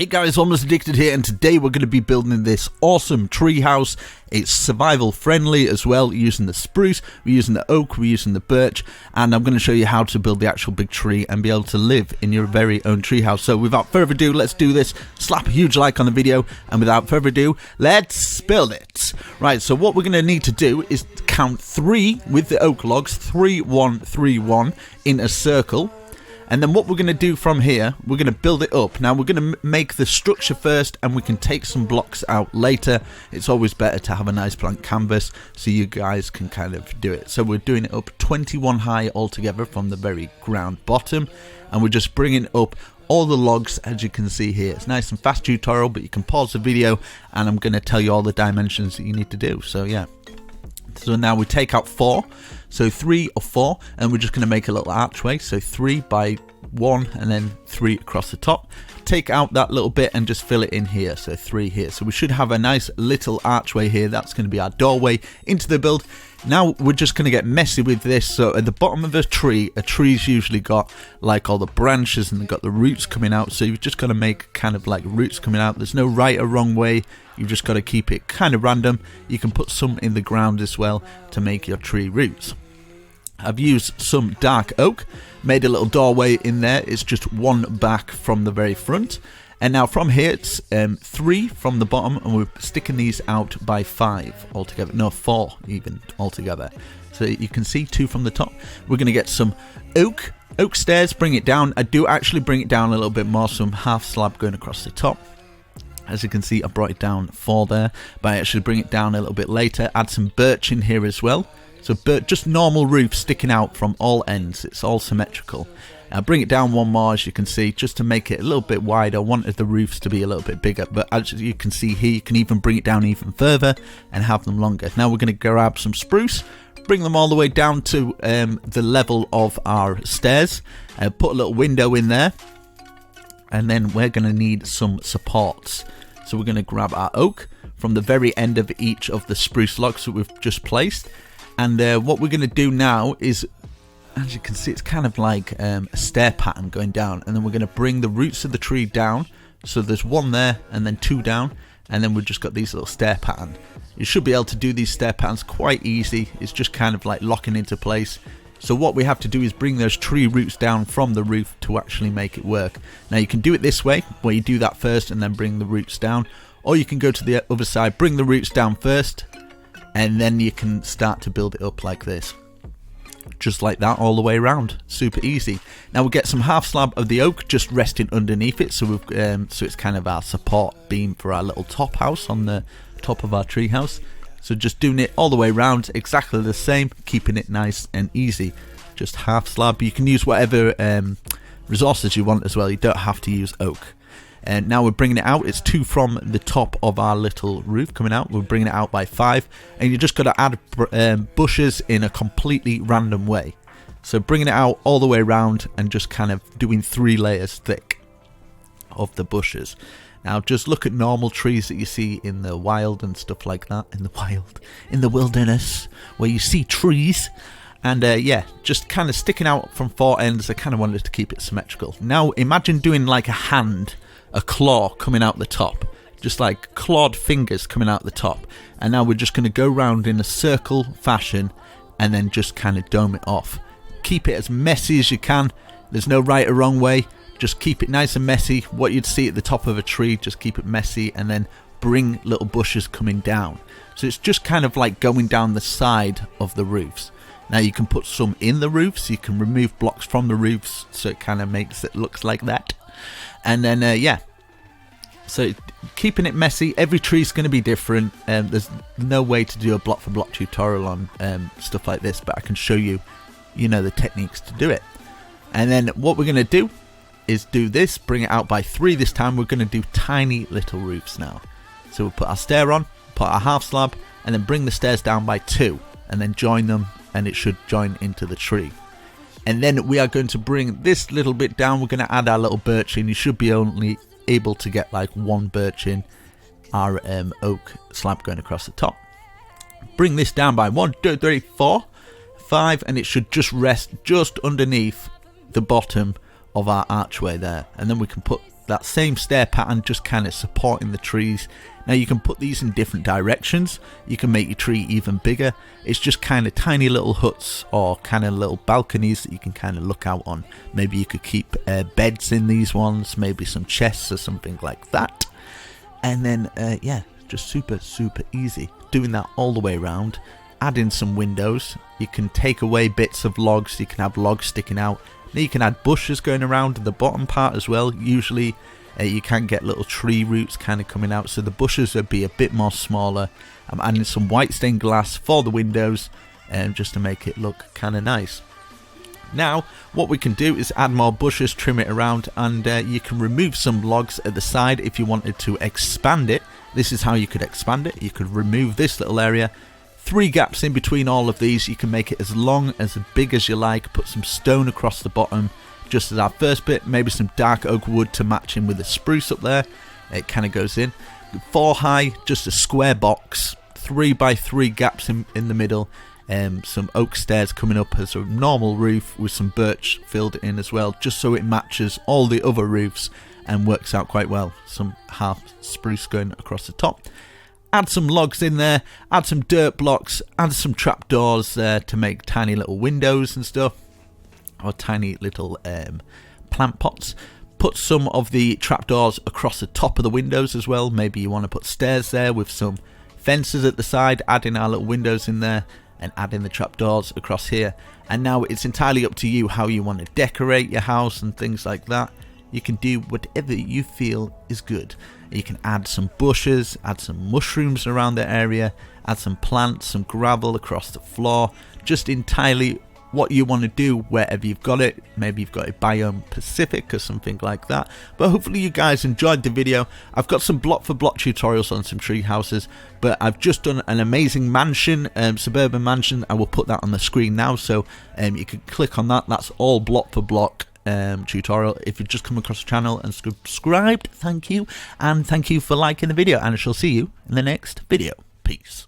Hey guys, Almost Addicted here, and today we're going to be building this awesome tree house. It's survival friendly as well, using the spruce, we're using the oak, we're using the birch, and I'm going to show you how to build the actual big tree and be able to live in your very own tree house. So without further ado, let's do this. Slap a huge like on the video, and without further ado, let's build it. Right, so what we're going to need to do is count 3 with the oak logs, 3, 1, 3, 1 in a circle. And then what we're going to do from here, we're going to build it up. Now we're going to make the structure first, and we can take some blocks out later. It's always better to have a nice blank canvas so you guys can kind of do it. So we're doing it up 21 high altogether from the very ground bottom, and we're just bringing up all the logs, as you can see here. It's nice and fast tutorial, but you can pause the video and I'm going to tell you all the dimensions that you need to do. So yeah. So now we take out 4, so 3 or 4, and we're just going to make a little archway. So 3 by 1 and then 3 across the top. Take out that little bit and just fill it in here, so 3 here. So we should have a nice little archway here. That's going to be our doorway into the build. Now we're just going to get messy with this. So at the bottom of a tree's usually got like all the branches and they've got the roots coming out. So you've just got to make kind of like roots coming out. There's no right or wrong way. You've just got to keep it kind of random. You can put some in the ground as well to make your tree roots. I've used some dark oak, made a little doorway in there. It's just 1 back from the very front. And now from here, it's 3 from the bottom, and we're sticking these out by 5 altogether. No, 4 even altogether. So you can see 2 from the top. We're going to get some oak stairs, bring it down. I do actually bring it down a little bit more, some half slab going across the top. As you can see, I brought it down 4 there, but I actually bring it down a little bit later. Add some birch in here as well. So just normal roof sticking out from all ends. It's all symmetrical. I'll bring it down 1 more, as you can see, just to make it a little bit wider. I wanted the roofs to be a little bit bigger, but as you can see here, you can even bring it down even further and have them longer. Now we're going to grab some spruce, bring them all the way down to the level of our stairs, put a little window in there, and then we're going to need some supports. So we're going to grab our oak from the very end of each of the spruce logs that we've just placed. And what we're going to do now is, as you can see, it's kind of like a stair pattern going down. And then we're going to bring the roots of the tree down. So there's 1 there and then 2 down. And then we've just got these little stair pattern. You should be able to do these stair patterns quite easy. It's just kind of like locking into place. So what we have to do is bring those tree roots down from the roof to actually make it work. Now you can do it this way, where you do that first and then bring the roots down. Or you can go to the other side, bring the roots down first, and then you can start to build it up like this. Just like that all the way around. Super easy. Now we'll get some half slab of the oak just resting underneath it. So we've so it's kind of our support beam for our little top house on the top of our tree house. So just doing it all the way around, exactly the same, keeping it nice and easy. Just half slab. You can use whatever resources you want as well. You don't have to use oak. And now we're bringing it out. It's 2 from the top of our little roof coming out. We're bringing it out by 5. And you just got to add bushes in a completely random way. So bringing it out all the way around and just kind of doing 3 layers thick of the bushes. Now just look at normal trees that you see in the wild and stuff like that. In the wilderness, where you see trees. And yeah, just kind of sticking out from 4 ends. I kind of wanted to keep it symmetrical. Now imagine doing like a hand, a claw coming out the top. Just like clawed fingers coming out the top. And now we're just going to go round in a circle fashion and then just kind of dome it off. Keep it as messy as you can. There's no right or wrong way. Just keep it nice and messy. What you'd see at the top of a tree, just keep it messy and then bring little bushes coming down. So it's just kind of like going down the side of the roofs. Now you can put some in the roofs. You can remove blocks from the roofs so it kind of makes it look like that. And then yeah, so keeping it messy. Every tree is going to be different. There's no way to do a block for block tutorial on stuff like this, but I can show you, the techniques to do it. And then what we're going to do is do this, bring it out by 3 this time. We're going to do tiny little roofs now. So we'll put our stair on, put our half slab, and then bring the stairs down by 2, and then join them, and it should join into the tree. And then we are going to bring this little bit down. We're going to add our little birch in. You should be only able to get like 1 birch in, our oak slab going across the top. Bring this down by 1, 2, 3, 4, 5, and it should just rest just underneath the bottom of our archway there. And then we can put that same stair pattern, just kind of supporting the trees. Now you can put these in different directions. You can make your tree even bigger. It's just kind of tiny little huts or kind of little balconies that you can kind of look out on. Maybe you could keep beds in these ones, maybe some chests or something like that. And then yeah, just super easy. Doing that all the way around. Add in some windows. You can take away bits of logs. You can have logs sticking out. Now you can add bushes going around the bottom part as well. Usually you can get little tree roots kind of coming out, so the bushes would be a bit more smaller. I'm adding some white stained glass for the windows just to make it look kind of nice. Now what we can do is add more bushes, trim it around, and you can remove some logs at the side if you wanted to expand it. This is how you could expand it. You could remove this little area, 3 gaps in between all of these. You can make it as long, as big as you like. Put some stone across the bottom just as our first bit, maybe some dark oak wood to match in with the spruce up there. It kind of goes in 4 high, just a square box, 3 by 3 gaps in the middle. Some oak stairs coming up as a normal roof with some birch filled in as well, just so it matches all the other roofs and works out quite well. Some half spruce going across the top. Add some logs in there, add some dirt blocks, add some trapdoors there to make tiny little windows and stuff, or tiny little plant pots. Put some of the trapdoors across the top of the windows as well. Maybe you want to put stairs there with some fences at the side, adding our little windows in there and adding the trapdoors across here. And now it's entirely up to you how you want to decorate your house and things like that. You can do whatever you feel is good. You can add some bushes, add some mushrooms around the area, add some plants, some gravel across the floor. Just entirely what you want to do wherever you've got it. Maybe you've got a biome Pacific or something like that. But hopefully you guys enjoyed the video. I've got some block for block tutorials on some tree houses, but I've just done an amazing mansion, suburban mansion. I will put that on the screen now, so you can click on that. That's all block for block tutorial. If you've just come across the channel and subscribed, thank you, and thank you for liking the video, and I shall see you in the next video. Peace.